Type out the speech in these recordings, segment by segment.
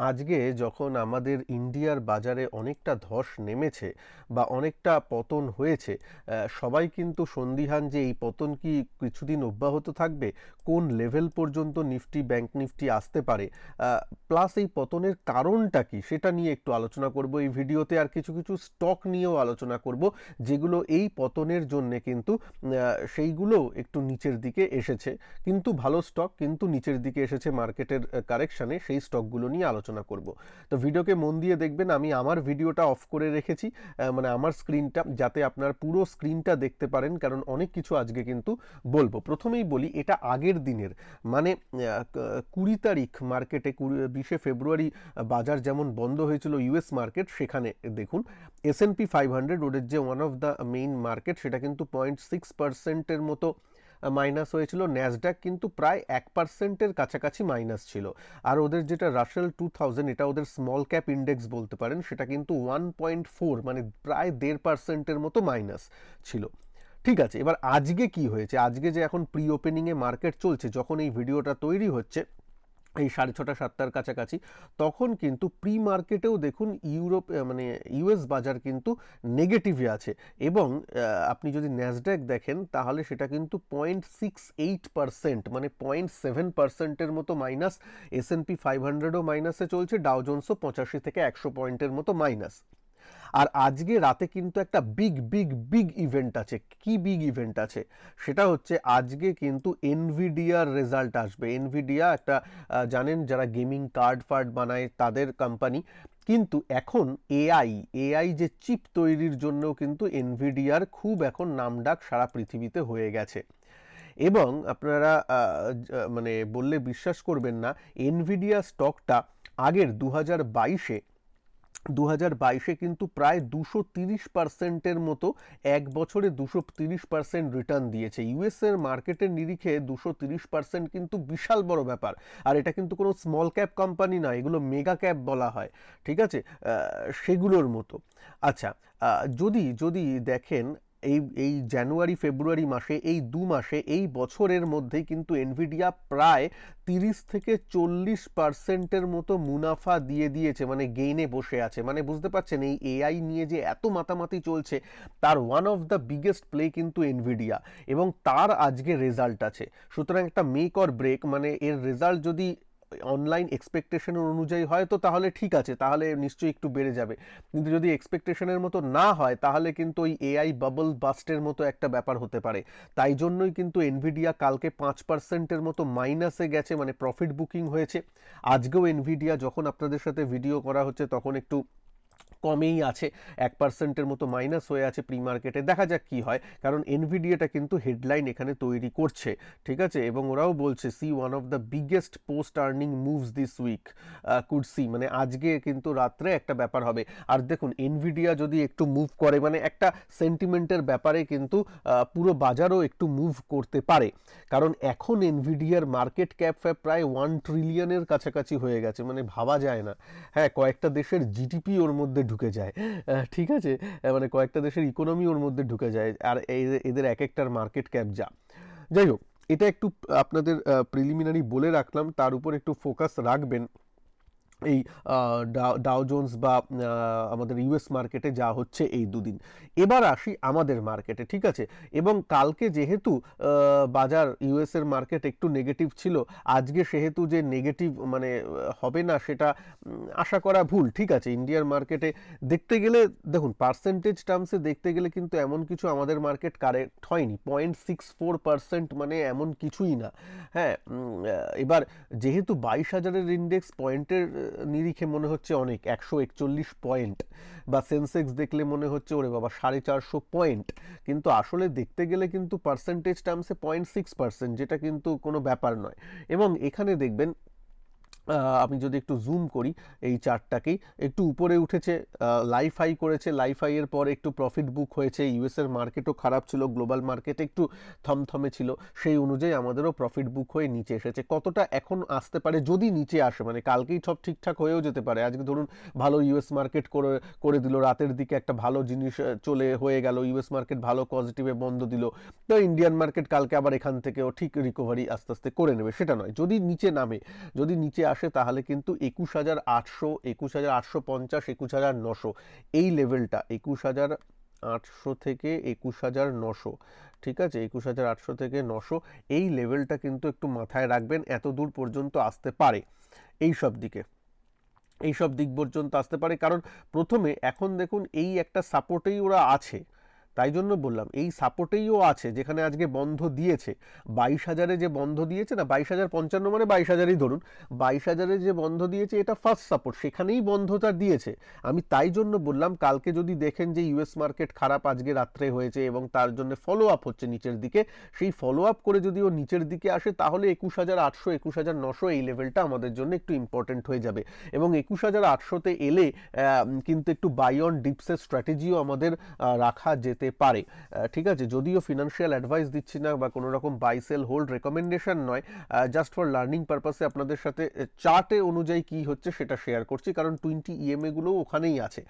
আজকে যখন আমাদের ইন্ডিয়ার বাজারে অনেকটা ধস নেমেছে বা অনেকটা পতন হয়েছে, সবাই কিন্তু সন্দিহান যে এই পতন কি কিছুদিন অব্যাহত থাকবে, কোন লেভেল পর্যন্ত নিফটি ব্যাংক নিফটি আসতে পারে, প্লাস এই পতনের কারণটা কি সেটা নিয়ে একটু আলোচনা করব এই ভিডিওতে। আর কিছু কিছু স্টক নিয়েও আলোচনা করব যেগুলো এই পতনের জন্যে কিন্তু সেইগুলো একটু নিচের দিকে এসেছে, কিন্তু ভালো স্টক কিন্তু নিচের দিকে এসেছে মার্কেটের কারেকশানে, সেই স্টকগুলো নিয়ে আলোচনা করব। তো ভিডিওকে মন দিয়ে দেখবেন। আমি আমার ভিডিওটা অফ করে রেখেছি, মানে আমার স্ক্রিনটা, যাতে আপনার পুরো স্ক্রিনটা দেখতে পারেন, কারণ অনেক কিছু আজকে কিন্তু বলবো। প্রথমেই বলি, এটা আগের দিনের, মানে 20 তারিখ মার্কেটে 20শে ফেব্রুয়ারি বাজার যেমন বন্ধ হয়েছিল ইউএস মার্কেট, সেখানে দেখুন S&P 500 ওদের যে one of the main market, সেটা কিন্তু 0.6%-এর মতো মাইনাস হয়েছিল। ন্যাসড্যাক কিন্তু প্রায় 1%-এর কাছাকাছি মাইনাস ছিল। আর ওদের যেটা রাসেল 2000, এটা ওদের স্মল ক্যাপ ইন্ডেক্স বলতে পারেন, সেটা কিন্তু 1.4, মানে প্রায় 1.5%-এর মতো মাইনাস ছিল। ঠিক আছে, এবার আজকে কি হয়েছে? আজকে যে এখন প্রি ওপেনিংয়ে মার্কেট চলছে, যখন এই ভিডিওটা তৈরি হচ্ছে এই 6:30-7টার কাছাকাছি, তখন কিন্তু প্রি মার্কেটেও দেখুন ইউরোপ, মানে ইউএস বাজার কিন্তু নেগেটিভে আছে। এবং আপনি যদি ন্যাসড্যাক দেখেন তাহলে সেটা কিন্তু 0.68%, মানে 0.7%-এর মতো মাইনাস। S&P 500ও মাইনাসে চলছে, ডাও জোন্সও 85 থেকে 100 পয়েন্টের মতো মাইনাস। আর আজকে রাতে কিন্তু একটা বিগ বিগ বিগ ইভেন্ট আছে। কি বিগ ইভেন্ট আছে? সেটা হচ্ছে আজকে কিন্তু এনভিডিয়ার রেজাল্ট আসবে। এনভিডিয়া একটা, জানেন যারা গেমিং কার্ড ফার্ড বানায় তাদের কোম্পানি, কিন্তু এখন এআই যে চিপ তৈরির জন্যও কিন্তু এনভিডিয়ার খুব এখন নামডাক সারা পৃথিবীতে হয়ে গেছে। এবং আপনারা মানে বললে বিশ্বাস করবেন না, এনভিডিয়া স্টকটা আগের 2022-এ কিন্তু প্রায় 230%-এর মতো, এক বছরে 230% রিটার্ন দিয়েছে। ইউএসের মার্কেটের নিরিখে 230% কিন্তু বিশাল বড় ব্যাপার। আর এটা কিন্তু কোনো স্মল ক্যাপ কোম্পানি না, এগুলো মেগা ক্যাপ বলা হয়, ঠিক আছে, সেগুলোর মতো। আচ্ছা, যদি যদি দেখেন এই এই জানুয়ারি ফেব্রুয়ারি মাসে, এই 2 মাসে, এই বছরের মধ্যেই কিন্তু এনভিডিয়া প্রায় 30 থেকে 40%-এর মতো মুনাফা দিয়ে দিয়েছে, মানে গেইনে বসে আছে। মানে বুঝতে পারছেন এই এআই নিয়ে যে এত মাতামাতি চলছে, তার one of the biggest play কিন্তু এনভিডিয়া, এবং তার আজকে রেজাল্ট আছে। সুতরাং একটা মেক অর ব্রেক, মানে এর রেজাল্ট যদি অনলাইন এক্সপেকটেশনের অনুযায়ী হয় তো তাহলে ঠিক আছে, তাহলে নিশ্চয়ই একটু বেড়ে যাবে। কিন্তু যদি এক্সপেকটেশনের মতো না হয় তাহলে কিন্তু ওই এআই বাবল বাস্টের মতো একটা ব্যাপার হতে পারে। তাই জন্যই কিন্তু এনভিডিয়া কালকে 5%-এর মতো মাইনাসে গেছে, মানে প্রফিট বুকিং হয়েছে। আজকেও এনভিডিয়া যখন আপনাদের সাথে ভিডিও করা হচ্ছে তখন একটু কমেই আছে, 1%-এর মতো মাইনাস হয়ে আছে প্রি মার্কেটে। দেখা যাক কি হয়, কারণ এনভিডিয়াটা কিন্তু হেডলাইন এখানে তৈরি করছে, ঠিক আছে। এবং ওরাও বলছে see one of the biggest post earning moves this week, could see, মানে আজকে কিন্তু রাত্রে একটা ব্যাপার হবে। আর দেখুন এনভিডিয়া যদি একটু মুভ করে, মানে একটা সেন্টিমেন্টের ব্যাপারে কিন্তু পুরো বাজারও একটু মুভ করতে পারে, কারণ এখন এনভিডিয়ার মার্কেট ক্যাপ প্রায় 1 ট্রিলিয়নের কাছাকাছি হয়ে গেছে, মানে ভাবা যায় না। হ্যাঁ, কয়েকটা দেশের জিডিপি ওর মধ্যে ঢুকে যায়, ঠিক আছে, মানে কয়েকটা দেশের ইকোনমি ওর মধ্যে ঢুকে যায়। আর এদের এক একটার মার্কেট ক্যাপ যা। যাই হোক, এটা একটু আপনাদের প্রিলিমিনারি বলে রাখলাম, তার উপর একটু ফোকাস রাখবেন এই ডাও জোন্স বা আমাদের ইউএস মার্কেটে যা হচ্ছে এই দুদিন। এবার আসি আমাদের মার্কেটে, ঠিক আছে। এবং কালকে যেহেতু বাজার ইউএসের মার্কেট একটু নেগেটিভ ছিল, আজকে সেহেতু যে নেগেটিভ মানে হবে না সেটা আশা করা ভুল, ঠিক আছে। ইন্ডিয়ার মার্কেটে দেখতে গেলে দেখুন, পার্সেন্টেজ টার্মসে দেখতে গেলে কিন্তু এমন কিছু আমাদের মার্কেট কারেক্ট হয়নি, 0.64%, মানে এমন কিছুই না। হ্যাঁ, এবার যেহেতু 22,000-এর ইন্ডেক্স পয়েন্টের নিরিখে মনে হচ্ছে অনেক, 141 পয়েন্ট, বা সেন্সেক্স দেখলে মনে হচ্ছে ওরে বাবা 450 পয়েন্ট, কিন্তু আসলে দেখতে গেলে কিন্তু পার্সেন্টেজ টার্মসে 0.6%, যেটা কিন্তু কোনো ব্যাপার নয়। এবং এখানে দেখবেন, আমি যদি একটু জুম করি এই চার্টটাকেই, একটু উপরে উঠেছে, লাইফ হাই করেছে, লাইফ হাইয়ের পর একটু প্রফিট বুক হয়েছে। ইউএসের মার্কেটও খারাপ ছিল, গ্লোবাল মার্কেট একটু থমথমে ছিল, সেই অনুযায়ী আমাদেরও প্রফিট বুক হয়ে নিচে এসেছে। কতটা এখন আসতে পারে যদি নিচে আসে, মানে কালকেই সব ঠিকঠাক হয়েও যেতে পারে। আজকে ধরুন ভালো ইউএস মার্কেট করে করে দিল, রাতের দিকে একটা ভালো জিনিস চলে হয়ে গেল, ইউএস মার্কেট ভালো পজিটিভে বন্ধ দিল, তো ইন্ডিয়ান মার্কেট কালকে আবার এখান থেকেও ঠিক রিকভারি আস্তে আস্তে করে নেবে, সেটা নয়। যদি নিচে নামে, যদি নিচে আসে তাহলে কিন্তু 21,800, 21,850, 21,900 এই লেভেলটা, 21,800 থেকে 21,900, ঠিক আছে, 21,800 থেকে 900 এই লেভেলটা কিন্তু একটু মাথায় রাখবেন। এত দূর পর্যন্ত আসতে পারে, এইসব দিক পর্যন্ত আসতে পারে। কারণ প্রথমে এখন দেখুন এই একটা সাপোর্টেই ওরা আছে, তাই জন্য বললাম এই সাপোর্টেইও আছে, যেখানে আজকে বন্ধ দিয়েছে 22,000-এ যে বন্ধ দিয়েছে না, 22,055 মানে 22,000-ই ধরুন, 22,000-এ যে বন্ধ দিয়েছে এটা ফার্স্ট সাপোর্ট, সেখানেই বন্ধটা দিয়েছে। আমি তাই জন্য বললাম কালকে যদি দেখেন যে ইউএস মার্কেট খারাপ আজকে রাত্রে হয়েছে এবং তার জন্য ফলো আপ হচ্ছে নিচের দিকে, সেই ফলো আপ করে যদি ও নিচের দিকে আসে তাহলে 21,800, 21,900 এই লেভেলটা আমাদের জন্য একটু ইম্পর্টেন্ট হয়ে যাবে। এবং 21,800-তে এলে কিন্তু একটু বাই অন ডিপসের স্ট্র্যাটেজিও আমাদের রাখা যেতে পারে, ঠিক আছে। যদিও ফিনান্সিয়াল অ্যাডভাইস দিচ্ছি না বা কোনো রকম বাই সেল হোল্ড রেকমেন্ডেশন নয়, জাস্ট ফর লার্নিং পারপাসে আপনাদের সাথে চার্টে অনুযায়ী কি হচ্ছে সেটা শেয়ার করছি, কারণ 20 ইএমএ গুলো ওখানেই আছে,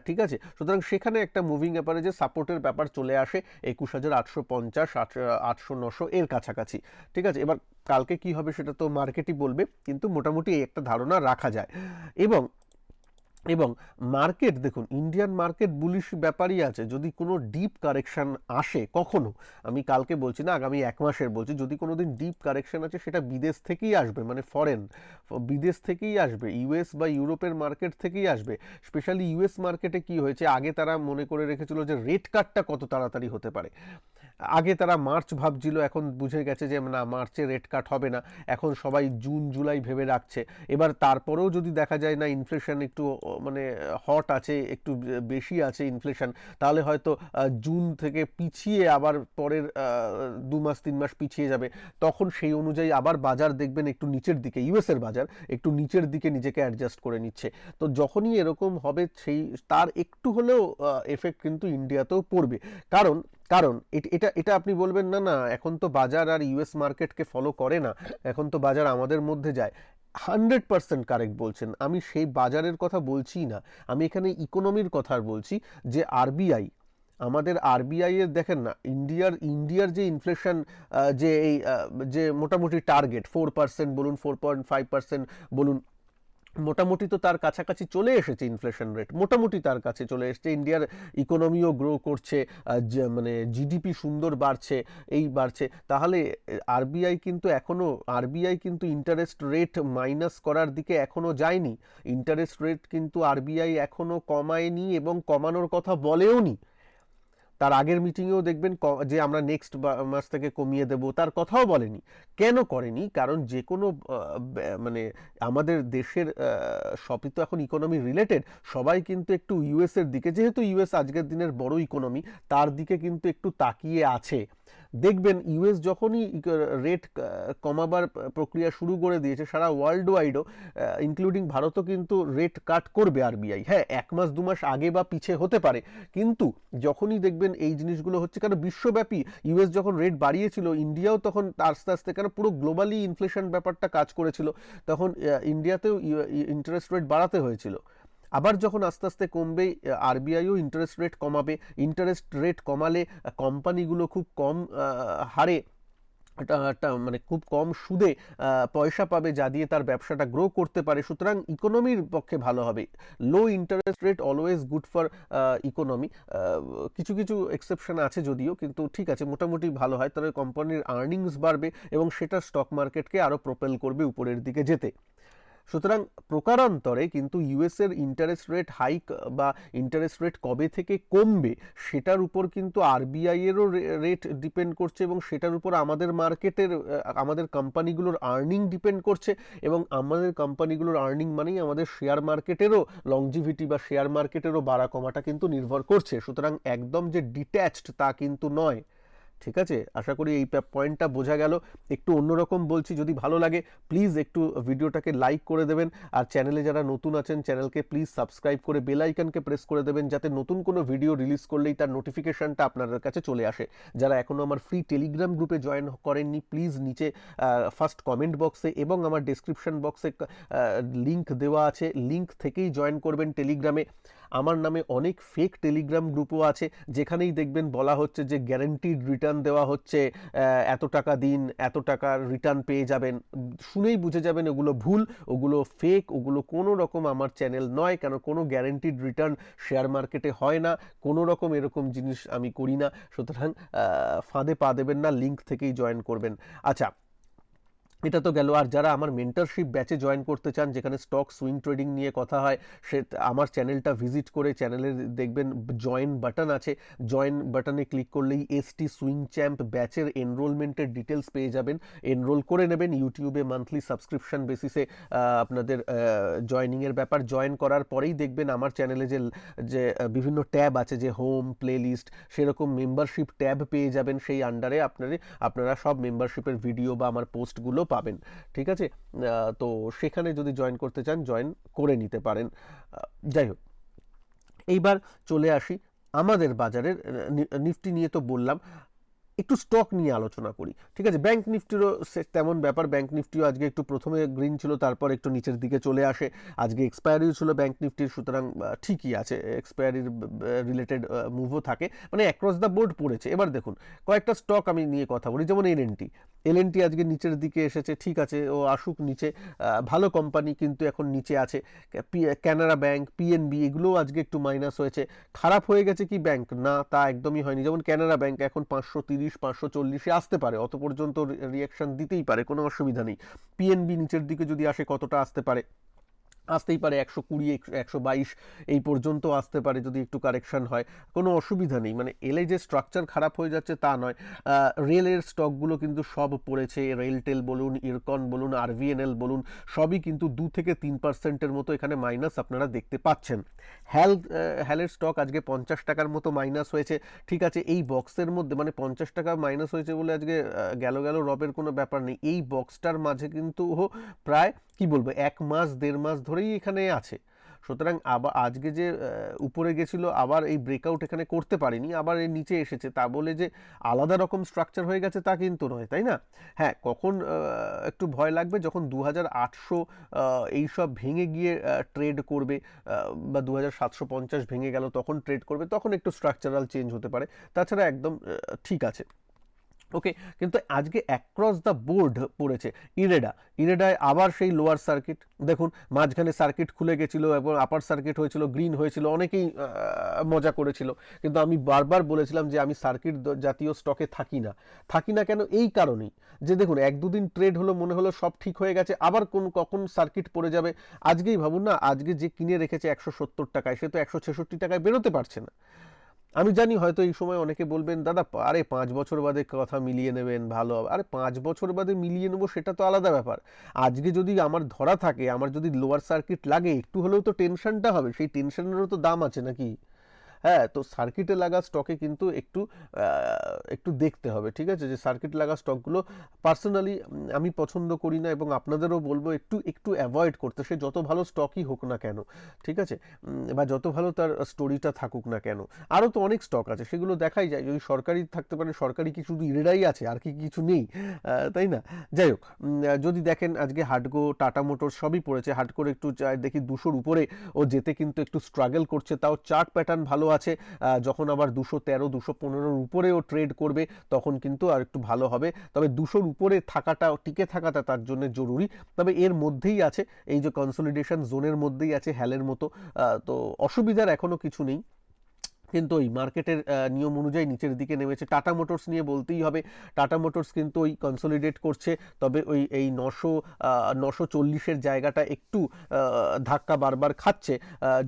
ঠিক আছে। সুতরাং সেখানে একটা মুভিং অ্যাভারেজে সাপোর্টের ব্যাপার চলে আসে 21,850, 800-900 এর কাছাকাছি, ঠিক আছে। এবার কালকে কি হবে সেটা তো মার্কেটই বলবে, কিন্তু মোটামুটি এই একটা ধারণা রাখা যায়। এবং মার্কেট দেখুন, ইন্ডিয়ান মার্কেট বুলিশ ব্যাপারই আছে। যদি কোনো ডিপ কারেকশন আসে কখনো, আমি কালকে বলছি না, আগামী 1 মাসের বলছি, যদি কোনো দিন ডিপ কারেকশন আছে সেটা বিদেশ থেকেই আসবে, মানে বিদেশ থেকেই আসবে, ইউএস বা ইউরোপের মার্কেট থেকেই আসবে। স্পেশালি ইউএস মার্কেটে কি হয়েছে, আগে তারা মনে করে রেখেছিল যে রেট কাটটা কত তাড়াতাড়ি হতে পারে, আগে তারা মার্চ ভাবছিল, এখন বুঝে গেছে যে না, মার্চে রেট কাট হবে না, এখন সবাই জুন জুলাই ভেবে রাখছে। এবার তারপরেও যদি দেখা যায় না ইনফ্লেশন একটু মানে হট আছে, একটু বেশি আছে ইনফ্লেশন, তাহলে হয়তো জুন থেকে পিছিয়ে আবার পরের 2 মাস 3 মাস পিছিয়ে যাবে, তখন সেই অনুযায়ী আবার বাজার দেখবেন একটু নিচের দিকে, ইউএসের বাজার একটু নিচের দিকে নিজেকে অ্যাডজাস্ট করে নিচ্ছে। তো যখনই এরকম হবে সেই তার একটু হলেও এফেক্ট কিন্তু ইন্ডিয়াতেও পড়বে। কারণ কারণ এটা এটা আপনি বলবেন না না এখন তো বাজার আর ইউএস মার্কেটকে ফলো করে না, এখন তো বাজার আমাদের মধ্যে যায়। 100% কারেক্ট বলছেন, আমি সেই বাজারের কথা বলছি না, আমি এখানে ইকোনমির কথা বলছি। যে আরবিআই, আমাদের আরবিআই এর দেখেন না, ইন্ডিয়ার যে ইনফ্লেশন, যে এই যে মোটামুটি টার্গেট 4% বলুন, 4.5% বলুন, মোটামুটি তো তার কাছাকাছি চলে এসেছে ইনফ্লেশন রেট, মোটামুটি তার কাছে চলে এসেছে। ইন্ডিয়ার ইকোনমিও গ্রো করছে, মানে জিডিপি সুন্দর বাড়ছে, এই বাড়ছে। তাহলে আরবিআই কিন্তু ইন্টারেস্ট রেট মাইনাস করার দিকে এখনো যায়নি, ইন্টারেস্ট রেট কিন্তু আরবিআই এখনো কমায়নি এবং কমানোর কথা বলেও নি। তার আগের মিটিংয়েও দেখবেন যে আমরা নেক্সট মাস থেকে কমিয়ে দেব, তার কথাও বলেনি। কেন করেনি? কারণ যে কোনো মানে আমাদের দেশের সবই তো এখন ইকোনমি রিলেটেড, সবাই কিন্তু একটু ইউএসের দিকে, যেহেতু ইউএস আজকের দিনের বড় ইকোনমি, তার দিকে কিন্তু একটু তাকিয়ে আছে। দেখবেন ইউএস যখনই রেট কমাবার প্রক্রিয়া শুরু করে দিয়েছে, সারা ওয়ার্ল্ড ওয়াইডও ইনক্লুডিং ভারতও কিন্তু রেট কাট করবে আরবিআই। হ্যাঁ, 1 মাস 2 মাস আগে বা পিছে হতে পারে, কিন্তু যখনই দেখবেন এই জিনিসগুলো হচ্ছে, কারণ বিশ্বব্যাপী ইউএস যখন রেট বাড়িয়েছিল, ইন্ডিয়াও তখন আস্তে আস্তে, কারণ পুরো গ্লোবালি ইনফ্লেশন ব্যাপারটা কাজ করেছিল, তখন ইন্ডিয়াতেও ইন্টারেস্ট রেট বাড়াতে হয়েছিল। আবার যখন আস্তে আস্তে কমবে, আরবিআইও ইন্টারেস্ট রেট কমাবে। ইন্টারেস্ট রেট কমালে কোম্পানিগুলো খুব কম হারে, মানে খুব কম সুদে পয়সা পাবে, যা দিয়ে তার ব্যবসাটা গ্রো করতে পারে। সুতরাং ইকোনমির পক্ষে ভালো হবে। Low interest rate always good for economy. কিছু কিছু এক্সেপশন আছে যদিও, কিন্তু ঠিক আছে, মোটামুটি ভালো হয়, তবে কোম্পানির আর্নিংস বাড়বে এবং সেটা স্টক মার্কেটকে আরও প্রোপেল করবে উপরের দিকে যেতে। সুতরাং প্রকারান্তরে কিন্তু ইউএসের ইন্টারেস্ট রেট হাইক বা ইন্টারেস্ট রেট কবে থেকে কমবে সেটার উপর কিন্তু আরবিআই এরও রেট ডিপেন্ড করছে, এবং সেটার উপর আমাদের মার্কেটের আমাদের কোম্পানিগুলোর আর্নিং ডিপেন্ড করছে, এবং আমাদের কোম্পানিগুলোর আর্নিং মানেই আমাদের শেয়ার মার্কেটেরও লংজিভিটি বা শেয়ার মার্কেটেরও বাড়া কমাটা কিন্তু নির্ভর করছে। সুতরাং একদম যে ডিট্যাচড তা কিন্তু নয়, ঠিক আছে। আশা করি এই পয়েন্টটা বোঝা গেল। একটু অন্যরকম বলছি, যদি ভালো লাগে প্লিজ একটু ভিডিওটাকে লাইক করে দেবেন, আর চ্যানেলে যারা নতুন আছেন চ্যানেলকে প্লিজ সাবস্ক্রাইব করে বেল আইকনকে প্রেস করে দেবেন, যাতে নতুন কোনো ভিডিও রিলিজ করলেই তার নোটিফিকেশনটা আপনাদের কাছে চলে আসে। যারা এখনও আমার ফ্রি টেলিগ্রাম গ্রুপে জয়েন করেননি, প্লিজ নিচে ফার্স্ট কমেন্ট বক্সে এবং আমার ডেসক্রিপশন বক্সে লিঙ্ক দেওয়া আছে, লিঙ্ক থেকেই জয়েন করবেন টেলিগ্রামে। আমার নামে অনেক ফেক টেলিগ্রাম গ্রুপও আছে, যেখানেই দেখবেন বলা হচ্ছে যে গ্যারান্টিড রিটার্ন রিটার্ন দেওয়া হচ্ছে, এত টাকা দিন, এত টাকার রিটার্ন পেয়ে যাবেন, শুনেই বুঝে যাবেন ওগুলো ভুল, ওগুলো ফেক, ওগুলো কোনো রকম আমার চ্যানেল নয়। কেন কোনো গ্যারেন্টিড রিটার্ন শেয়ার মার্কেটে হয় না, কোনো রকম এরকম জিনিস আমি করি না। সুতরাং ফাঁদে পা দেবেন না, লিঙ্ক থেকেই জয়েন করবেন। আচ্ছা, এটা তো গেল। আর যারা আমার মেন্টরশিপ ব্যাচে জয়েন করতে চান, যেখানে স্টক সুইং ট্রেডিং নিয়ে কথা হয়, সে আমার চ্যানেলটা ভিজিট করে চ্যানেলের দেখবেন জয়েন বাটন আছে, জয়েন বাটনে ক্লিক করলেই এসটি সুইং চ্যাম্প ব্যাচের এনরোলমেন্টের ডিটেলস পেয়ে যাবেন। এনরোল করে নেবেন ইউটিউবে মান্থলি সাবস্ক্রিপশন বেসিসে আপনাদের জয়েনিংয়ের ব্যাপার। জয়েন করার পরেই দেখবেন আমার চ্যানেলে যে বিভিন্ন ট্যাব আছে, যে হোম, প্লে লিস্ট, সেরকম মেম্বারশিপ ট্যাব পেয়ে যাবেন। সেই আন্ডারে আপনারা সব মেম্বারশিপের ভিডিও বা আমার পোস্টগুলো পাবেন। ঠিক আছে, তো সেখানে যদি জয়েন করতে চান জয়েন করে নিতে পারেন। যাই হোক, এইবার চলে আসি আমাদের বাজারের নিফটি নিয়ে তো বললাম, একটু স্টক নিয়ে আলোচনা করি। ঠিক আছে, ব্যাংক নিফটিরও তেমন ব্যাপার। ব্যাংক নিফটিও আজকে একটু প্রথমে গ্রিন ছিল, তারপর একটু নিচের দিকে চলে আসে। আজকে এক্সপায়ারিও ছিল ব্যাংক নিফটির, সুতরাং ঠিকই আছে, এক্সপায়ারির রিলেটেড মুভও থাকে, মানে অ্যাক্রস দ্য বোর্ড পড়েছে। এবার দেখুন কয়েকটা স্টক আমি নিয়ে কথা বলি, যেমন এলএনটি আজকে নিচের দিকে এসেছে, ঠিক আছে, ও আসুক নিচে, ভালো কোম্পানি কিন্তু এখন নিচে আছে। ক্যানারা ব্যাংক, পিএনবি, এগুলোও আজকে একটু মাইনাস হয়েছে। খারাপ হয়ে গেছে কি ব্যাংক? না, তা একদমই হয়নি। যেমন ক্যানারা ব্যাংক এখন 530-540-এ আসতে পারে, অত পর্যন্ত রিয়াকশন দিতেই পারে, কোনো অসুবিধা নেই। পিএনবি নিচের দিকে যদি আসে কতটা আসতে পারে? আসতেই পারে 120-122 এই পর্যন্ত আসতে পারে যদি একটু কারেকশন হয়, কোনো অসুবিধা নেই। মানে এলে যে স্ট্রাকচার খারাপ হয়ে যাচ্ছে তা নয়। রেলের স্টকগুলো কিন্তু সব পড়েছে, রেলটেল বলুন, ইরকন বলুন, আরভিএনএল বলুন, সবই কিন্তু 2-3% মতো এখানে মাইনাস আপনারা দেখতে পাচ্ছেন। হ্যালের স্টক আজকে 50 টাকার মতো মাইনাস হয়েছে। ঠিক আছে, এই বক্সের মধ্যে, মানে 50 টাকা মাইনাস হয়েছে বলে আজকে গেল রবের কোনো ব্যাপার নেই। এই বক্সটার মাঝে কিন্তু প্রায় কি বলবো 1-1.5 মাস ধরেই এখানে আছে। সুতরাং আবার আজকে যে উপরে গেছিল, আবার এই ব্রেকআউট এখানে করতে পারেনি, আবার এর নিচে এসেছে, তা বলে যে আলাদা রকম স্ট্রাকচার হয়ে গেছে তা কিন্তু নয়, তাই না? হ্যাঁ, কখন একটু ভয় লাগবে, যখন 2800 এইসব ভেঙে গিয়ে ট্রেড করবে, বা 2750 ভেঙে গেল তখন ট্রেড করবে, তখন একটু স্ট্রাকচারাল চেঞ্জ হতে পারে। তাছাড়া একদম ঠিক আছে। ওকে, কিন্তু আজকে অ্যাক্রস দ্য বোর্ড পড়েছে। ইরেডায় আবার সেই লোয়ার সার্কিট, দেখুন মাঝখানে সার্কিট খুলে গেছিল এবং আপার সার্কিট হয়েছিল, গ্রিন হয়েছিল, অনেকেই মজা করেছিল। কিন্তু আমি বারবার বলেছিলাম যে আমি সার্কিট জাতীয় স্টকে থাকি না কেন? এই কারণেই যে দেখুন 1-2 দিন ট্রেড হলো, মনে হলো সব ঠিক হয়ে গেছে, আবার কখন সার্কিট পড়ে যাবে। আজকেই ভাবুন না, আজকে যে কিনে রেখেছে 170 টাকায়, সে তো 166 টাকায় বেরোতে পারছে না। আমি জানি হয়তো এই সময় অনেকে বলবেন, দাদা আরে 5 বছর বাদে কথা মিলিয়ে নেবেন, ভালো হবে। আরে 5 বছর বাদে মিলিয়ে নেবো সেটা তো আলাদা ব্যাপার। আজকে যদি আমার ধরা থাকে, আমার যদি লোয়ার সার্কিট লাগে, একটু হলেও তো টেনশনটা হবে, সেই টেনশনেরও তো দাম আছে নাকি? হ্যাঁ, তো সার্কিটে লাগা স্টকে কিন্তু একটু দেখতে হবে। ঠিক আছে, যে সার্কিট লাগা স্টকগুলো পার্সোনালি আমি পছন্দ করি না, এবং আপনাদেরও বলবো একটু অ্যাভয়েড করতে, সে যত ভালো স্টকই হোক না কেন। ঠিক আছে, বা যত ভালো তার স্টোরিটা থাকুক না কেন। আরও তো অনেক স্টক আছে, সেগুলো দেখাই যায়। যদি সরকারি থাকতে পারে, সরকারি কি শুধু ইরেডাই আছে, আর কি কিছু নেই? তাই না? যাই হোক, যদি দেখেন আজকে হাটগো, টাটা মোটর সবই পড়েছে। হাটগোর একটু দেখি 200-র উপরে ও যেতে কিন্তু একটু স্ট্রাগল করছে, তাও চার্ট প্যাটার্ন ভালো আছে। যখন আবার 213-215-র উপরেও ট্রেড করবে, তখন কিন্তু আর একটু ভালো হবে। তবে 200-র উপরে টিকে থাকাটা তার জন্য জরুরি। তবে এর মধ্যেই আছে, এই যে কনসলিডেশন জোনের মধ্যেই আছে হ্যালের মতো, তো অসুবিধার এখনো কিছু নেই। কিন্তু ওই মার্কেটের নিয়ম অনুযায়ী নিচের দিকে নেমেছে। টাটা মোটরস নিয়ে বলতেই হবে, টাটা মোটরস কিন্তু ওই কনসলিডেট করছে, তবে এই 940-এর জায়গাটা একটু ধাক্কা বারবার খাচ্ছে।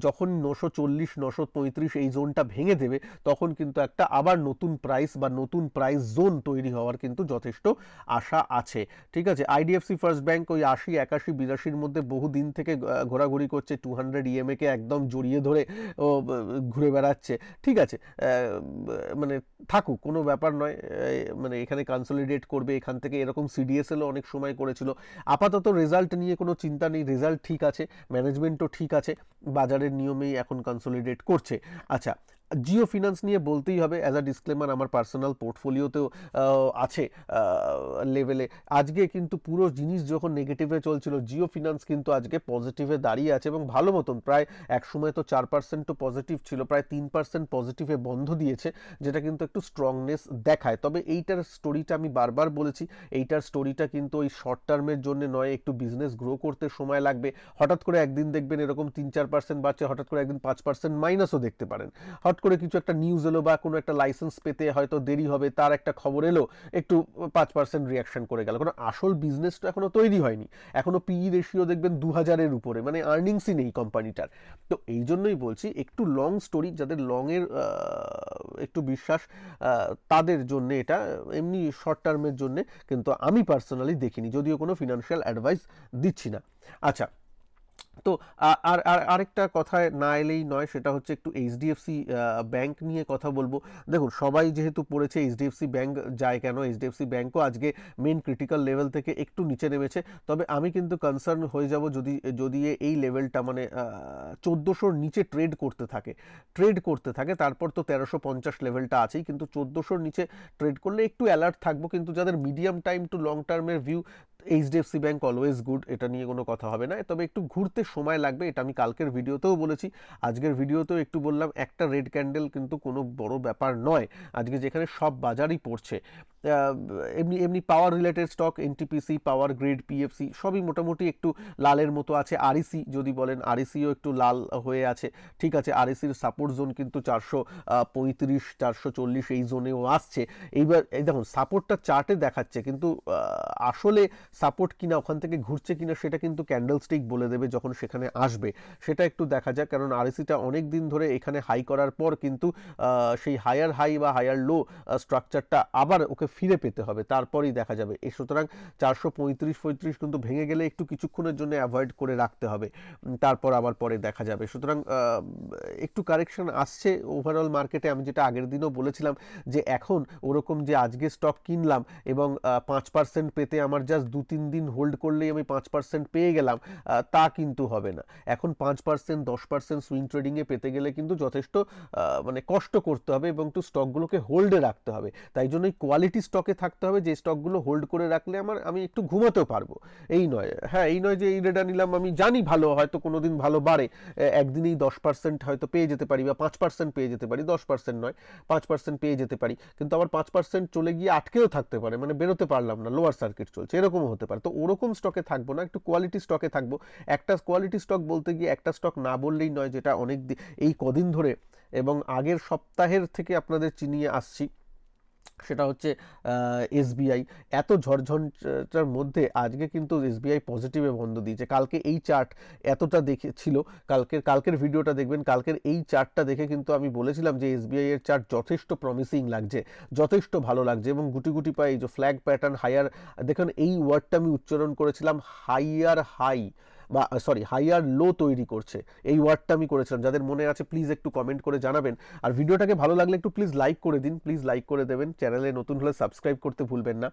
যখন 940-935 এই জোনটা ভেঙে দেবে, তখন কিন্তু একটা আবার নতুন প্রাইস বা নতুন প্রাইস জোন তৈরি হওয়ার কিন্তু যথেষ্ট আশা আছে। ঠিক আছে, আইডিএফসি ফার্স্ট ব্যাংক ওই 80-81-82-র মধ্যে বহুদিন থেকে ঘোরাঘুরি করছে, 200 ইএমএ কে একদম জড়িয়ে ধরে ও ঘুরে বেড়াচ্ছে। ঠিক আছে, মানে থাকুক, কোনো ব্যাপার নয়। মানে এখানে কনসলিডেট করবে, এখান থেকে এরকম সিডিএসএলও অনেক সময় করেছিল। আপাতত রেজাল্ট নিয়ে কোনো চিন্তা নেই, রেজাল্ট ঠিক আছে, ম্যানেজমেন্টও ঠিক আছে, বাজারের নিয়মেই এখন কনসলিডেট করছে। আচ্ছা, জিও ফিনান্স নিয়ে বলতেই হবে, অ্যাজ আ ডিসক্লেমার আমার পার্সোনাল পোর্টফোলিওতেও আছে লেভেলে। আজকে কিন্তু পুরো জিনিস যখন নেগেটিভে চলছিল, জিও ফিনান্স কিন্তু আজকে পজিটিভে দাঁড়িয়ে আছে এবং ভালো মতন, প্রায় এক সময় তো 4%ও পজিটিভ ছিল, প্রায় 3% পজিটিভে বন্ধ দিয়েছে, যেটা কিন্তু একটু স্ট্রংনেস দেখায়। তবে এইটার স্টোরিটা আমি বারবার বলেছি, এইটার স্টোরিটা কিন্তু ওই শর্ট টার্মের জন্য নয়, একটু বিজনেস গ্রো করতে সময় লাগবে। হঠাৎ করে একদিন দেখবেন এরকম 3-4% বাড়ছে, হঠাৎ করে একদিন 5% মাইনাসও দেখতে পারেন। হট করে কিছু একটা নিউজ এলো বা কোনো একটা লাইসেন্স পেতে হয়তো দেরি হবে, তার একটা খবর এলো, একটু 5% রিয়াকশন করে গেল। কারণ আসল বিজনেস তো এখনো তৈরি হয়নি, এখনো পিই রেশিও দেখবেন 2000-এর উপরে, মানে আর্নিংসই নেই কোম্পানিটার। তো এই জন্যই বলছি একটু লং স্টোরি, যাদের লংয়ের একটু বিশ্বাস, তাদের জন্য এটা। এমনি শর্ট টার্মের জন্য কিন্তু আমি পার্সোনালি দেখিনি, যদিও কোনো ফিনান্সিয়াল অ্যাডভাইস দিচ্ছি না। আচ্ছা, তো আর আর আরেকটা কথায় না এলেই নয়, সেটা হচ্ছে একটু এইচডিএফসি ব্যাংক নিয়ে কথা বলবো। দেখুন, সবাই যেহেতু পড়েছে এইচডিএফসি ব্যাংক যায় কেন, এইচডিএফসি ব্যাংকও আজকে মেন ক্রিটিক্যাল লেভেল থেকে একটু নিচে নেমেছে। তবে আমি কিন্তু কনসার্ন হয়ে যাব যদি যদি এই লেভেলটা মানে 1400-র নিচে ট্রেড করতে থাকে, তারপর তো 1350 লেভেলটা আছেই, কিন্তু 1400-র নিচে ট্রেড করলে একটু অ্যালার্ট থাকবো। কিন্তু যাদের মিডিয়াম টাইম টু লং টার্মের view, HDFC bank always good, এটা নিয়ে কোনো কথা হবে না। তবে একটু ঘুরতে সময় লাগবে, এটা আমি কালকের ভিডিওতেও বলেছি, আজকের ভিডিওতেও একটু বললাম। একটা রেড ক্যান্ডেল কিন্তু কোনো বড় ব্যাপার নয় আজকে, যেখানে সব বাজারই পড়ছে। এমনি এমনি পাওয়ার related stock, NTPC, power grid, PFC সবই মোটামুটি একটু লালের মতো আছে। আরইসি যদি বলেন, আরইসিও একটু লাল হয়ে আছে। ঠিক আছে, আরইসির সাপোর্ট জোন কিন্তু 435, 440 এই জোনেও আসছে। এইবার এই দেখুন, সাপোর্টটা চার্টে দেখাচ্ছে, কিন্তু আসলে সাপোর্ট কিনা, ওখান থেকে ঘুরছে কিনা, সেটা কিন্তু ক্যান্ডেলস্টিক বলে দেবে যখন সেখানে আসবে। সেটা একটু দেখা যাক, কারণ আরইসিটা অনেক দিন ধরে এখানে হাই করার পর কিন্তু সেই হায়ার হাই বা হায়ার লো স্ট্রাকচারটা আবার ওকে ফিরে পেতে হবে, তারপরেই দেখা যাবে। সুতরাং 435-35 কিন্তু ভেঙে গেলে একটু কিছুক্ষণের জন্য অ্যাভয়েড করে রাখতে হবে, তারপর আবার পরে দেখা যাবে। সুতরাং একটু কারেকশন আসছে ওভারঅল মার্কেটে। আমি যেটা আগের দিনও বলেছিলাম যে এখন ওরকম যে আজকে স্টক কিনলাম এবং 5% পেতে আমার জাস্ট 2-3 দিন হোল্ড করলেই আমি 5% পেয়ে গেলাম, তা কিন্তু হবে না। এখন 5%, 10% সুইং ট্রেডিংয়ে পেতে গেলে কিন্তু যথেষ্ট মানে কষ্ট করতে হবে এবং একটু স্টকগুলোকে হোল্ডে রাখতে হবে। তাই জন্যই কোয়ালিটি স্টকে থাকতে হবে, যে স্টকগুলো হোল্ড করে রাখলে আমি একটু ঘুমাতেও পারবো। এই নয়, হ্যাঁ এই নয় যে এই রেটা নিলাম, আমি জানি ভালো, হয়তো কোনোদিন ভালো বাড়ে, একদিনেই 10% হয়তো পেয়ে যেতে পারি বা 5% পেয়ে যেতে পারি, 10% নয় 5% পেয়ে যেতে পারি, কিন্তু আবার 5% চলে গিয়ে আটকেও থাকতে পারে, মানে বেরোতে পারলাম না, লোয়ার সার্কিট চলছে, এরকমও হতে পারে। তো ওরকম স্টকে থাকবো না, একটু কোয়ালিটি স্টকে থাকবো। একটা কোয়ালিটি স্টক বলতে গিয়ে একটা স্টক না বললেই নয়, যেটা অনেক এই কদিন ধরে এবং আগের সপ্তাহের থেকে আপনাদের চিনিয়ে আসছি, সেটা হচ্ছে এসবিআই। এত ঝড়ঝঞ্ঝার মধ্যে আজকে কিন্তু এসবিআই পজিটিভে বন্ধ দিয়েছে। কালকে এই চার্ট এতটা দেখেছিল, কালকের ভিডিওটা দেখবেন, কালকের এই চার্টটা দেখে কিন্তু আমি বলেছিলাম যে এসবিআই এর চার্ট যথেষ্ট প্রমিসিং লাগছে, যথেষ্ট ভালো লাগছে এবং গুটি গুটি পাই যে ফ্ল্যাগ প্যাটার্ন হায়ার, দেখুন এই ওয়ার্ডটা আমি উচ্চারণ করেছিলাম, হাইয়ার হাই বা সরি হাইয়ার লো তৈরি করছে, এই ওয়ার্ডটা আমি করেছিলাম। যাদের মনে আছে প্লিজ একটু কমেন্ট করে জানাবেন। আর ভিডিওটাকে ভালো লাগলে একটু প্লিজ লাইক করে দিন, প্লিজ লাইক করে দেবেন। চ্যানেলে নতুন হলে সাবস্ক্রাইব করতে ভুলবেন না।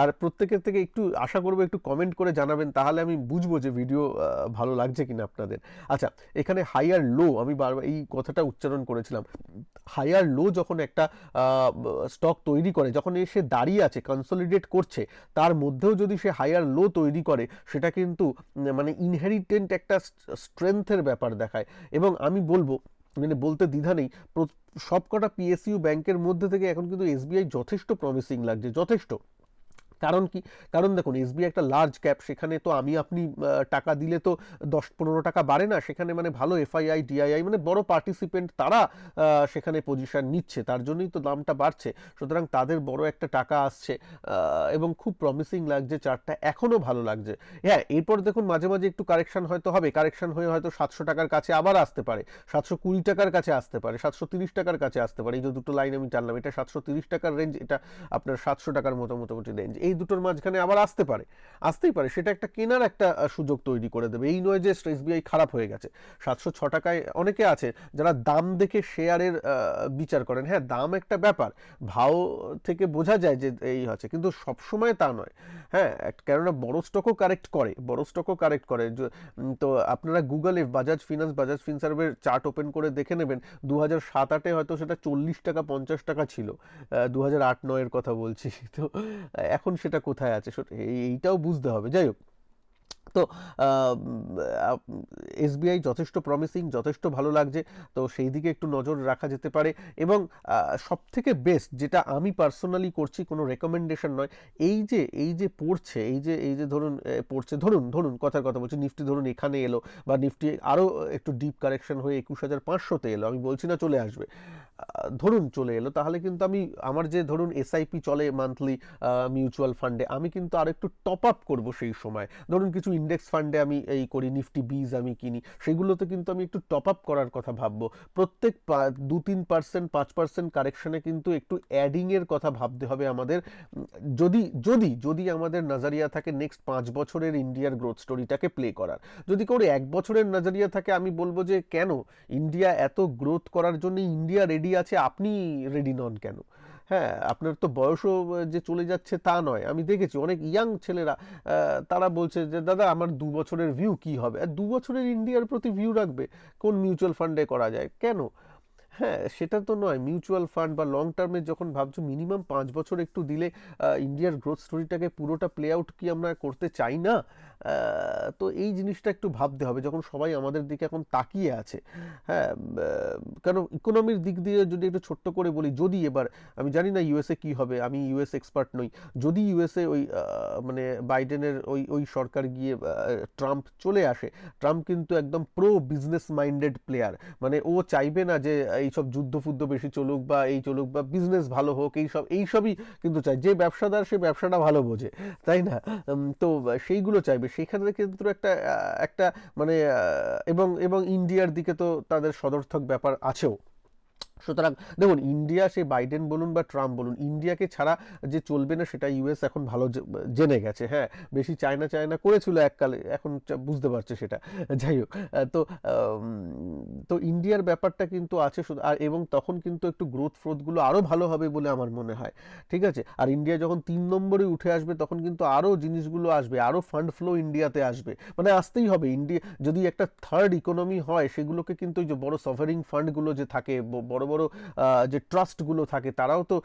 আর প্রত্যেকের থেকে একটু আশা করবো একটু কমেন্ট করে জানাবেন, তাহলে আমি বুঝবো যে ভিডিও ভালো লাগছে কিনা আপনাদের। আচ্ছা, এখানে হাইয়ার লো আমি বারবার এই কথাটা উচ্চারণ করেছিলাম। হাইয়ার লো যখন একটা স্টক তৈরি করে, যখন এসে দাঁড়িয়ে আছে, কনসলিডেট করছে, তার মধ্যেও যদি সে হাইয়ার লো তৈরি করে, সেটা কিন্তু মানে ইনহেরিটেন্ট একটা স্ট্রেংথের ব্যাপার দেখায়। এবং আমি বলবো, মানে বলতে দ্বিধা নেই, সবকটা পিএসইউ ব্যাংকের মধ্যে থেকে এখন কিন্তু এসবিআই যথেষ্ট প্রমিসিং লাগছে, যথেষ্ট। কারণ কি, কারণ দেখুন এসবিআই একটা লার্জ ক্যাপ, সেখানে তো আপনি টাকা দিলে তো 10-15 টাকা বাড়ে না, সেখানে মানে ভালো এফআইআই, ডিআইআই মানে বড় পার্টিসিপেন্ট, তারা সেখানে পজিশন নিচ্ছে, তার জন্যই তো দামটা বাড়ছে। সুতরাং তাদের বড় একটা টাকা আসছে এবং খুব প্রমিসিং লাগছে চার্টটা, এখনও ভালো লাগছে। হ্যাঁ, এরপর দেখুন মাঝে মাঝে একটু কারেকশন হয়তো হবে, কারেকশন হয়ে হয়তো 700 টাকার কাছে আবার আসতে পারে, 720 টাকার কাছে আসতে পারে, 730 টাকার কাছে আসতে পারে। এই যে দুটো লাইন আমি টানলাম, এটা 730 টাকার রেঞ্জ, এটা আপনার 700 টাকার মোটামুটি রেঞ্জ, এই দুটোর মাঝখানে আবার আসতেই পারে, সেটা একটা কেনার একটা সুযোগ তৈরি করে দেবে। এই নয় যে এসবিআই খারাপ হয়ে গেছে। 706 টাকায় অনেকে আছে যারা দাম দেখে শেয়ারের বিচার করেন। হ্যাঁ, দাম একটা ব্যাপার, ভাও থেকে বোঝা যায় যে এই হচ্ছে, কিন্তু সবসময় তা নয়। হ্যাঁ, কেননা বড় স্টকও কারেক্ট করে। তো আপনারা গুগলে বাজাজ ফিনসার্ভের চার্ট ওপেন করে দেখে নেবেন, 2007-08 হয়তো সেটা 40 টাকা 50 টাকা ছিল, 2008-09 কথা বলছি। তো এখন সেটা কোথায় আছে এইটাও বুঝতে হবে। যাই হোক, তো এসবিআই যথেষ্ট প্রমিসিং, যথেষ্ট ভালো লাগছে, তো সেই দিকে একটু নজর রাখা যেতে পারে। এবং সব থেকে বেস্ট যেটা আমি পার্সোনালি করছি, কোনো রেকমেন্ডেশন নয়, এই যে পড়ছে, এই যে ধরুন পড়ছে, ধরুন কথার কথা বলছি, নিফটি ধরুন এখানে এলো, বা নিফটি আরও একটু ডিপ কারেকশন হয়ে 21,500-তে এলো, আমি বলছি না চলে আসবে, ধরুন চলে এলো, তাহলে কিন্তু আমার যে ধরুন এসআইপি চলে মান্থলি মিউচুয়াল ফান্ডে, আমি কিন্তু আর একটু টপ আপ করবো সেই সময়। ধরুন কিছু ইন্ডেক্স ফান্ডে আমি এই করি, নিফটি বিজ আমি কিনি, সেগুলোতে কিন্তু আমি একটু টপ আপ করার কথা ভাববো। প্রত্যেক 2-3%, 5% কারেকশনে কিন্তু একটু অ্যাডিংয়ের কথা ভাবতে হবে আমাদের। যদি আমাদের নাজারিয়া থাকে নেক্সট 5 বছরের ইন্ডিয়ার গ্রোথ স্টোরিটাকে প্লে করার। যদি করে 1 বছরের নাজারিয়া থাকে, আমি বলবো যে কেন ইন্ডিয়া এত গ্রোথ করার জন্য ইন্ডিয়া রেডি আছে, আপনি রেডি নন কেন? হ্যাঁ, আপনার তো বয়সও যে চলে যাচ্ছে তা নয়। আমি দেখেছি অনেক ইয়াং ছেলেরা, তারা বলছে যে দাদা আমার 2 বছরের ভিউ কি হবে, আর 2 বছরের ইন্ডিয়ার প্রতি ভিউ রাখবে কোন মিউচুয়াল ফান্ডে করা যায় কেন? হ্যাঁ, সেটা তো নয়। মিউচুয়াল ফান্ড বা লং টার্মে যখন ভাবছো, মিনিমাম 5 বছর একটু দিলে ইন্ডিয়ার গ্রোথ স্টোরিটাকে পুরোটা প্লে আউট কি আমরা করতে চাই না? তো এই জিনিসটা একটু ভাবতে হবে যখন সবাই আমাদের দিকে এখন তাকিয়ে আছে। হ্যাঁ, কারণ ইকোনমির দিক দিয়ে যদি একটু ছোট্ট করে বলি, যদি এবার, আমি জানি না ইউএসএ কি হবে, আমি ইউএস এক্সপার্ট নই, যদি ইউএসএ ওই মানে বাইডেনের ওই সরকার গিয়ে ট্রাম্প চলে আসে, ট্রাম্প কিন্তু একদম প্রো বিজনেস মাইন্ডেড প্লেয়ার। মানে ও চাইবে না যে এইসব যুদ্ধ ফুদ্ধ বেশি চলুক বা এই চলুক বা বিজনেস ভালো হোক, এইসবই কিন্তু চাই। যে ব্যবসাদার সে ব্যবসাটা ভালো বোঝে, তাই না? তো সেইগুলো চাইবে, সেখানে কিন্তু একটা মানে এবং ইন্ডিয়ার দিকে তো তাদের সদর্থক ব্যাপার আছেও। সুতরাং দেখুন, ইন্ডিয়া, সে বাইডেন বলুন বা ট্রাম্প বলুন, ইন্ডিয়াকে ছাড়া যে চলবে না সেটা ইউএস এখন ভালো জেনে গেছে। হ্যাঁ, বেশি চায়না করেছিল এককালে, এখন বুঝতে পারছে সেটা। যাই হোক, তো ইন্ডিয়ার ব্যাপারটা কিন্তু আছে শুধু, আর এবং তখন কিন্তু একটু ফ্রোথগুলো আরও ভালো হবে বলে আমার মনে হয়। ঠিক আছে, আর ইন্ডিয়া যখন 3 নম্বরে উঠে আসবে, তখন কিন্তু আরও জিনিসগুলো আসবে, আরও ফান্ড ফ্লো ইন্ডিয়াতে আসবে, মানে আসতেই হবে। ইন্ডিয়া যদি একটা থার্ড ইকোনমি হয়, সেগুলোকে কিন্তু ওই যে বড় সভারিং ফান্ডগুলো যে থাকে, বড় বড় যে ট্রাস্টগুলো থাকে, তারাও তো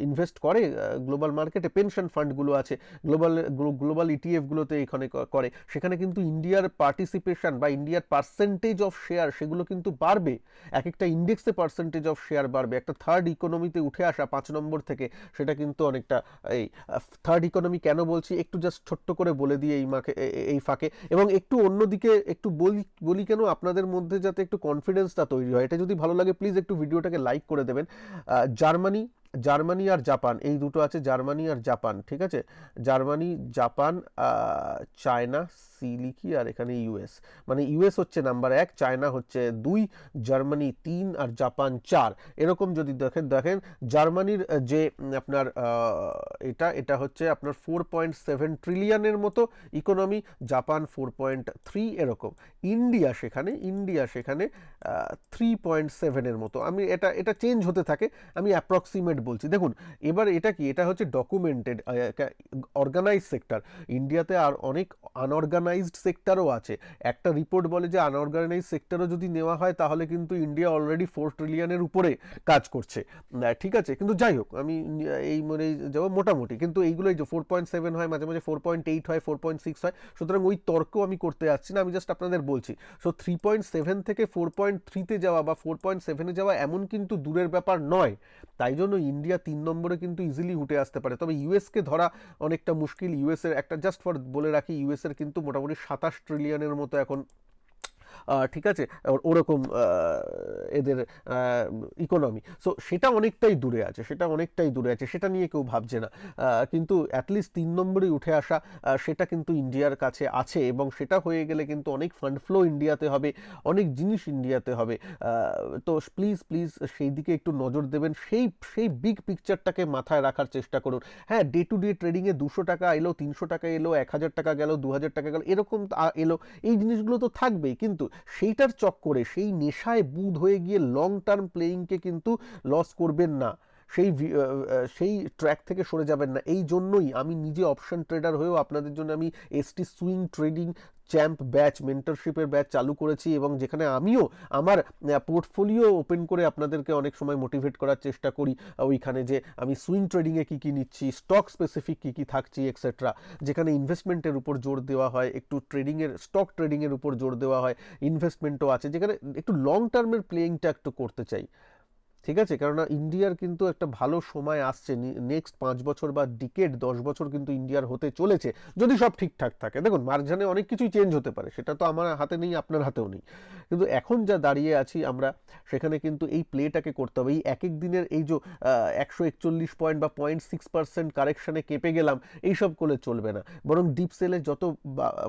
ইনভেস্ট করে গ্লোবাল মার্কেটে। পেনশন ফান্ডগুলো আছে, গ্লোবাল ইটিএফগুলোতে এখানে করে, সেখানে কিন্তু ইন্ডিয়ার পার্টিসিপেশন বা ইন্ডিয়ার পার্সেন্টেজ অফ শেয়ার সেগুলো কিন্তু বাড়বে। এক একটা ইন্ডেক্সে পার্সেন্টেজ অফ শেয়ার বাড়বে। একটা থার্ড ইকোনমিতে উঠে আসা 5 নম্বর থেকে, সেটা কিন্তু অনেকটা এই থার্ড ইকোনমি কেন বলছি একটু জাস্ট ছোট্ট করে বলে দিয়ে এই ফাঁকে, এবং একটু অন্যদিকে একটু বলি কেন, আপনাদের মধ্যে যাতে একটু কনফিডেন্সটা তৈরি হয়। এটা যদি ভালো লাগে প্লিজ একটু ভিডিওটাকে লাইক করে দেবেন। জার্মানি আর জাপান, এই দুটো আছে, জার্মানি আর জাপান, ঠিক আছে? জার্মানি, জাপান, চায়না, সি লিখি, আর এখানে ইউএস, মানে ইউএস হচ্ছে নাম্বার 1, চায়না হচ্ছে 2, জার্মানি 3 আর জাপান 4। এরকম যদি দেখেন জার্মানির যে আপনার এটা হচ্ছে আপনার 4.7 ট্রিলিয়নের মতো ইকোনমি, জাপান 4.3 এরকম। ইন্ডিয়া সেখানে 3.7 মতো। আমি এটা চেঞ্জ হতে থাকে, আমি অ্যাপ্রক্সিমেট বলছি। দেখুন, এবার এটা কি, এটা হচ্ছে ডকুমেন্টেড অর্গানাইজ সেক্টর। ইন্ডিয়াতে আর অনেক আনঅর্গানাইজড সেক্টরও আছে। একটা রিপোর্ট বলে যে আনঅর্গানাইজ সেক্টরও যদি নেওয়া হয়, তাহলে কিন্তু ইন্ডিয়া অলরেডি 4 ট্রিলিয়নের উপরে কাজ করছে। ঠিক আছে, কিন্তু যাই হোক, আমি এই মানে যাব মোটামুটি, কিন্তু এইগুলোই যে 4.7 হয়, মাঝে মাঝে 4.8 হয়, 4.6 হয়। সুতরাং ওই তর্ক আমি করতে যাচ্ছি না, আমি জাস্ট আপনাদের বলছি। সো 3.7 থেকে 4.3-তে যাওয়া বা 4.7-এ যাওয়া এমন কিন্তু দূরের ব্যাপার নয়। তাই জন্য ইন্ডিয়া 3 নম্বরে কিন্তু ইজিলি উঠে আসতে পারে। তবে ইউএসকে ধরা অনেকটা মুশকিল। ইউএসের একটা জাস্ট ফর বলে রাখি, ইউএসের কিন্তু মোটামুটি 27 ট্রিলিয়নের মতো এখন ঠিক আছে, ওরকম এদের ইকোনমি। সো সেটা অনেকটাই দূরে আছে, সেটা অনেকটাই দূরে আছে, সেটা নিয়ে কেউ ভাবছে না। কিন্তু অ্যাটলিস্ট 3 নম্বরে উঠে আসা, সেটা কিন্তু ইন্ডিয়ার কাছে আছে, এবং সেটা হয়ে গেলে কিন্তু অনেক ফান্ড ফ্লো ইন্ডিয়াতে হবে, অনেক জিনিস ইন্ডিয়াতে হবে। তো প্লিজ প্লিজ সেই দিকে একটু নজর দেবেন, সেই সেই বিগ পিকচারটাকে মাথায় রাখার চেষ্টা করুন। হ্যাঁ, ডে টু ডে ট্রেডিংয়ে 200 টাকা এলো, 300 টাকা এলো, 1000 টাকা গেল, 2000 টাকা গেল, এরকম এলো, এই জিনিসগুলো তো থাকবেই, কিন্তু সেইটার চক্করে, সেই নেশায় বুঁদ হয়ে গিয়ে লং টার্ম প্লেয়িংকে কিন্তু লস করবেন না, সেই ট্র্যাক থেকে সরে যাবেন না। এই জন্যই আমি নিজে অপশন ট্রেডার হয়েও আপনাদের জন্য আমি ST swing trading champ batch, মেন্টরশিপের ব্যাচ চালু করেছি, এবং যেখানে আমিও আমার পোর্টফোলিও ওপেন করে আপনাদেরকে অনেক সময় মোটিভেট করার চেষ্টা করি ওইখানে, যে আমি সুইং ট্রেডিংয়ে কী কী নিচ্ছি, স্টক স্পেসিফিক কী কী থাকছি এক্সেট্রা, যেখানে ইনভেস্টমেন্টের উপর জোর দেওয়া হয়, একটু ট্রেডিংয়ের, স্টক ট্রেডিংয়ের উপর জোর দেওয়া হয়, ইনভেস্টমেন্টও আছে, যেখানে একটু লং টার্মের প্লেয়িংটা একটু করতে চাই। ঠিক আছে, কেননা ইন্ডিয়ার কিন্তু একটা ভালো সময় আসছে, নেক্সট 5 বছর বা ডিকেড 10 বছর কিন্তু ইন্ডিয়ার হতে চলেছে, যদি সব ঠিকঠাক থাকে। দেখুন, মাঝখানে অনেক কিছুই চেঞ্জ হতে পারে, সেটা তো আমার হাতে নেই, আপনার হাতেও নেই, কিন্তু এখন যা দাঁড়িয়ে আছি আমরা, সেখানে কিন্তু এই প্লেটাকে করতে হবে। এই এক এক দিনের এই যে 141 পয়েন্ট বা 0.6% কারেকশানে কেঁপে গেলাম, এইসব করলে চলবে না, বরং ডিপ সেলে যত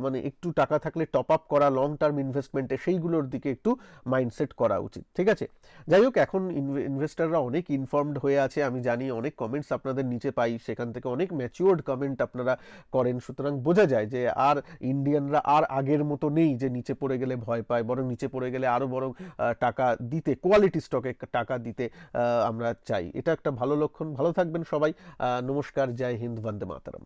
মানে একটু টাকা থাকলে টপ আপ করা লং টার্ম ইনভেস্টমেন্টে, সেইগুলোর দিকে একটু মাইন্ডসেট করা উচিত। ঠিক আছে, যাই হোক, এখন ইনভেস্টাররা অনেক ইনফর্মড হয়ে আছে, আমি জানি, অনেক কমেন্টস আপনাদের নিচে পাই, সেখান থেকে অনেক ম্যাচিওর্ড কমেন্ট আপনারা করেন, সুতরাং বোঝা যায় যে আর ইন্ডিয়ানরা আর আগের মতো নেই যে নিচে পড়ে গেলে ভয় পায়, বরং নিচে পড়ে গেলে আরও বরং টাকা দিতে, কোয়ালিটি স্টকে টাকা দিতে আমরা চাই। এটা একটা ভালো লক্ষণ। ভালো থাকবেন সবাই। নমস্কার, জয় হিন্দ, বন্দে মাতরম।